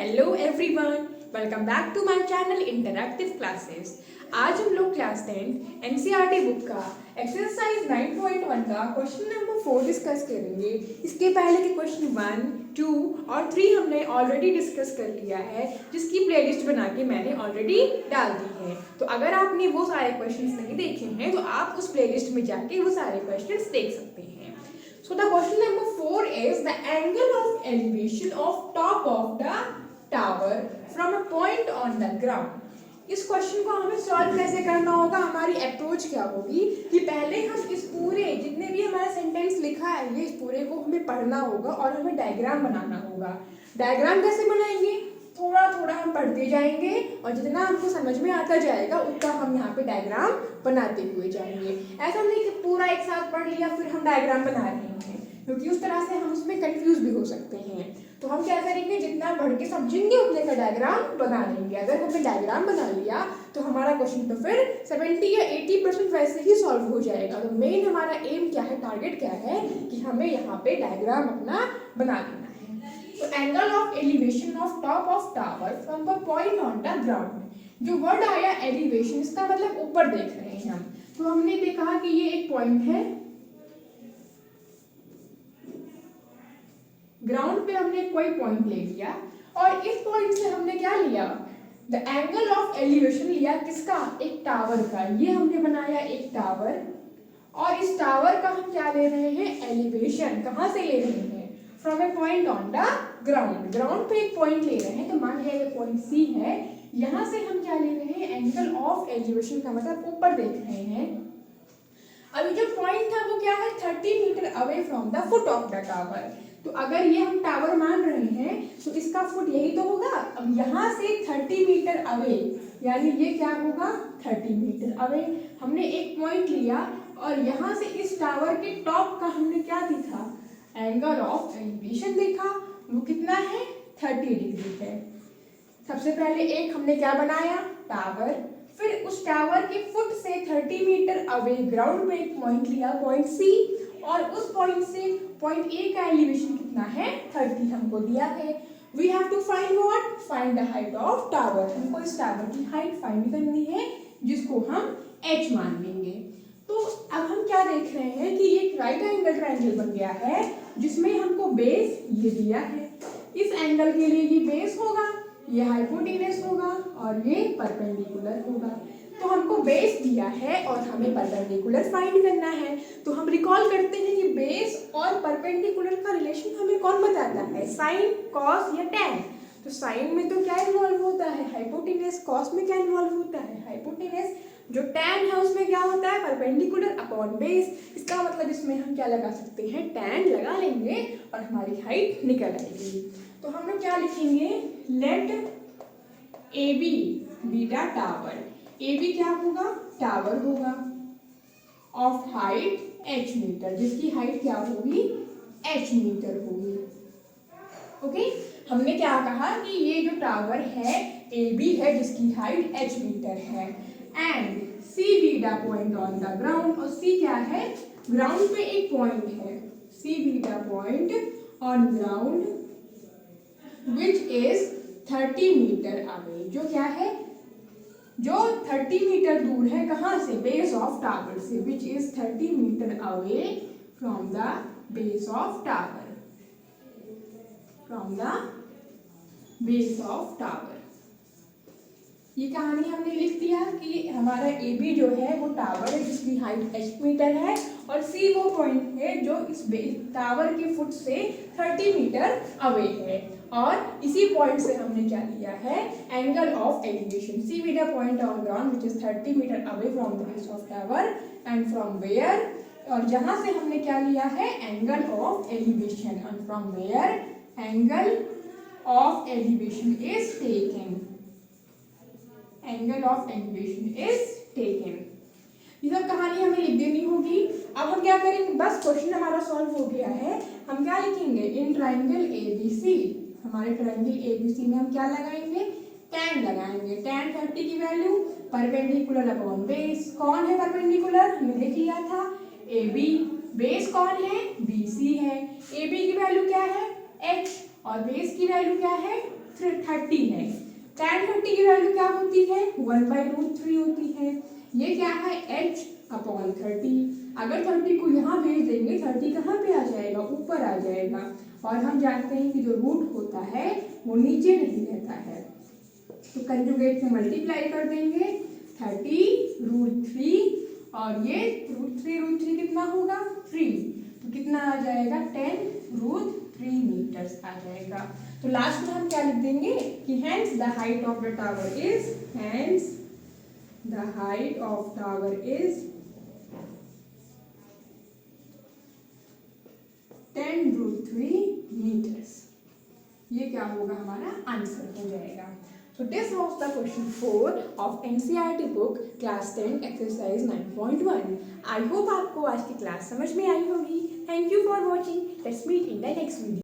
Hello everyone, welcome back to my channel interactive classes. आज हम लोग क्लास 10 एनसीईआरटी बुक का एक्सरसाइज 9.1 का क्वेश्चन नंबर 4 डिस्कस करेंगे। इसके पहले के क्वेश्चन 1, 2 और 3 हमने ऑलरेडी डिस्कस कर लिया है, जिसकी प्लेलिस्ट बना के मैंने ऑलरेडी डाल दी है। तो अगर आपने वो सारे क्वेश्चंस नहीं देखे हैं तो आप उस प्लेलिस्ट में जाके वो सारे क्वेश्चंस देख सकते हैं। So the question number 4 is the angle of elevation of top of the tower from a point on the ground. इस क्वेश्चन को हमें सॉल्व कैसे करना होगा, हमारी अप्रोच क्या होगी कि पहले हम इस पूरे जितने भी हमारा सेंटेंस लिखा है ये इस पूरे को हमें पढ़ना होगा और हमें डायग्राम बनाना होगा। डायग्राम कैसे बनाएंगे, थोड़ा थोड़ा हम पढ़ते जाएंगे और जितना हमको समझ में आता जाएगा उतना हम यहाँ पे डायग्राम बनाते हुए जाएंगे। ऐसा नहीं कि पूरा एक साथ पढ़ लिया फिर हम डायग्राम बना रहे हैं, क्योंकि उस तरह से हम उसमें कंफ्यूज भी हो सकते हैं। तो हम क्या करेंगे, जितना पढ़ के समझेंगे उतने का डायग्राम बना लेंगे। अगर हमने डायग्राम बना लिया तो हमारा क्वेश्चन तो फिर 70 या 80% वैसे ही सॉल्व हो जाएगा। तो मेन हमारा एम क्या है, टारगेट क्या है कि हमें यहाँ पे डायग्राम अपना बना लेना है। तो angle of elevation of top of tower from the point on the ground. जो वर्ड आया एलिवेशन, इसका मतलब ऊपर देख रहे हैं हम। तो हमने देखा कि ये एक पॉइंट है, ग्राउंड पे हमने कोई पॉइंट ले लिया और इस पॉइंट से हमने क्या लिया, द एंगल ऑफ एलिवेशन लिया किसका, एक टावर का। ये हमने बनाया एक टावर और इस टावर का हम क्या ले रहे हैं, एलिवेशन। कहाँ से ले रहे हैं, from A point on the ground. Ground पे एक पॉइंट ले रहे हैं, तो मान लिया ये पॉइंट सी है। यहाँ से हम क्या ले रहे हैं, एंगल ऑफ एलिवेशन का मतलब ऊपर देख रहे हैं। अभी जो पॉइंट था वो क्या है, 30 metre away from the foot of the tower. तो अगर ये हम टावर मान रहे हैं तो इसका फुट यही तो होगा। अब यहाँ से 30 मीटर अवे, यानी ये क्या होगा, 30 मीटर अवे। हमने एक पॉइंट लिया और यहाँ से इस टावर के टॉप का हमने क्या देखा, एंगल ऑफ एलिवेशन देखा। वो कितना है, 30 डिग्री है। सबसे पहले एक हमने क्या बनाया, टावर। फिर उस टावर के फुट से 30 मीटर अवे ग्राउंड पे एक पॉइंट लिया, पॉइंट सी। और उस पॉइंट से पॉइंट ए का एलिवेशन कितना है, 30 हमको दिया है। We have to find what, find the height of tower. हमको इस टावर की हाइट फाइंड करनी है, जिसको हम h मान लेंगे। तो अब हम क्या देख रहे हैं कि ये एक राइट एंगल ट्रायंगल बन गया है, जिसमें हमको बेस ये दिया है। इस एंगल के लिए ये बेस होगा, ये हाइपोटेनस होगा और ये परपेंडिकुलर होगा। तो हमको बेस दिया है और हमें परपेंडिकुलर फाइंड करना है। तो हम रिकॉल करते हैं कि बेस और परपेंडिकुलर का रिलेशन हमें कौन बताता है, साइन, कॉस या टैन। तो साइन में तो क्या इन्वॉल्व होता है, हाइपोटेनस। कॉस में क्या इन्वॉल्व होता है, हाइपोटेनस। जो टैन है उसमें क्या होता है, परपेंडिकुलर अपॉन बेस। इसका मतलब इसमें हम क्या लगा सकते हैं, टैन लगा लेंगे और हमारी हाइट निकल आएगी। तो हम लोग क्या लिखेंगे, let A B be the tower. A B क्या होगा, टावर होगा, ऑफ हाइट h मीटर, जिसकी हाइट क्या होगी, h मीटर होगी। ओके, हमने क्या कहा कि ये जो टावर है ए बी है, जिसकी हाइट h मीटर है। And C be the point on the ground. और सी क्या है, ग्राउंड पे एक पॉइंट है, C be the point on ground which is 30 metre away. जो क्या है, जो 30 मीटर दूर है, कहाँ से, बेस ऑफ टावर से, which is 30 metre away from the base of tower, from the base of tower. ये कहानी हमने लिख दिया कि हमारा ए बी जो है वो टावर है, जिसकी हाइट h मीटर है, और सी वो पॉइंट है जो इस टावर के फुट से 30 मीटर अवे है। और इसी पॉइंट से हमने क्या लिया है, angle of elevation. C be the point on ground which is 30 metre away from the base of tower and from where, और जहां से हमने क्या लिया है, angle of elevation, and from where angle of elevation is taken, angle of elevation is taken. ये सब कहानी हमें लिख देनी होगी। अब हम क्या करेंगे, बस क्वेश्चन हमारा सॉल्व हो गया है। हम क्या लिखेंगे, in triangle A B C. हमारे ट्राइंगल ए बी सी में हम क्या लगाएंगे, टैन लगाएंगे। टैन 30 की वैल्यू परपेंडिकुलर अपॉन बेस। कौन है परपेंडिकुलर, हमने लिख लिया था, ए बी। बेस कौन है, बी सी है। ए बी की वैल्यू क्या है, h, और बेस की वैल्यू क्या है, 30 है। tan 30 की वैल्यू क्या होती है 1/√3 होती है। ये क्या है h/30। अगर 30 को यहाँ भेज देंगे 30 कहाँ पे आ जाएगा ऊपर आ जाएगा, और हम जानते हैं कि जो रूट होता है वो नीचे नहीं रहता है। तो कंजुगेट से मल्टीप्लाई कर देंगे 30√3 और ये √3 कितना होगा 3, तो कितना आ जाएगा 10√3 मीटर्स आ जाएगा। तो लास्ट में हम क्या लिख देंगे कि hence the height of the tower is 10√3 metres. ये क्या होगा हमारा आंसर हो जाएगा। So this was the question 4 of NCERT book class 10 exercise 9.1. I hope आपको आज की क्लास समझ में आई होगी। Thank you for watching. Let's meet in the next video.